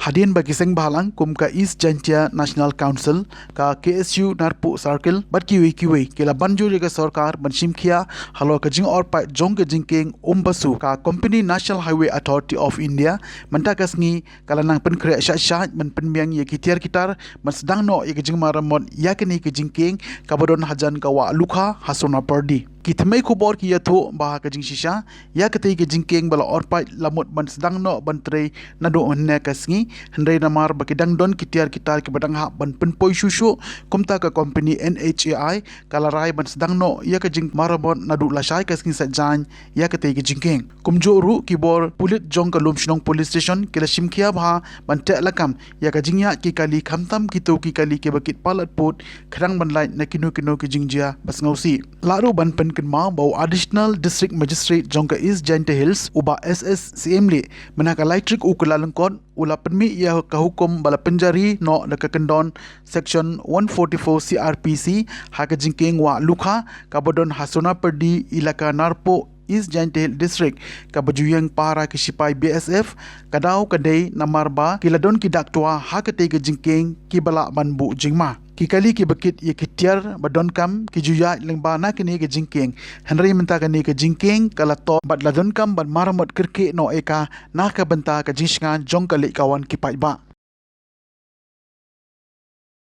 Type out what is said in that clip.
Hadian bagi seng bahalang kum ka East Jantia National Council ka KSU Narpu Circle bat kiwi kila banjur ka sarkar banshimkhia halo ka jing or pa jong ka jingkieng Umpasu ka Company National Highway Authority of India mentakas ngi kala nang pynkhreh sha men penmiang ye kitiar kitar man sedang no ye ka jing maramot yakni ka jingkieng ka badon hajan ka wa lukha Sonapyrdi kitmei kubor ki yatho bah ka jing shisha ya ka ke jingkieng bala or pa lamut ban sedang no bantre nado ne kasngi hendai namar bakidang don kitiar kitar ke badang ha ban penpoi susu kumta ka company NHAI kala rai ban sedang no ya ka jing maramot nadu lasai kasngi sajan ya ka ke jingkieng kumjoru kibor pulit jong ka lumshnong police station kila shimkhia bha ban te lakam ya ka jingya ki kali khamtam ki kali ke bakit palat pot khrang ban lai na kinu ki jingjia bas ngausi laru ban pen mau bau additional district magistrate jong ka East Jantia Hills uba SSCM li menaka electric ukelalengkon ula penmi ia ka hukum bala penjari no deka kendon section 144 CRPC ha ka jingkieng wa lukha ka bodon Sonapyrdi ilaka Narpo East Jantia District ka bajuyang para ki sipai BSF kadau kadai namarba kiladon ki daktua ha ka te ka jingkieng ki bala banbu jingma kikali ki bakit ye kitiar badon kam ki juya lengba na kini ke jingkieng henry menta kani ke jingkieng kala to badladon kam ban maramot kirke no eka na ka benta ka jisnga jong kali kawan ki paiba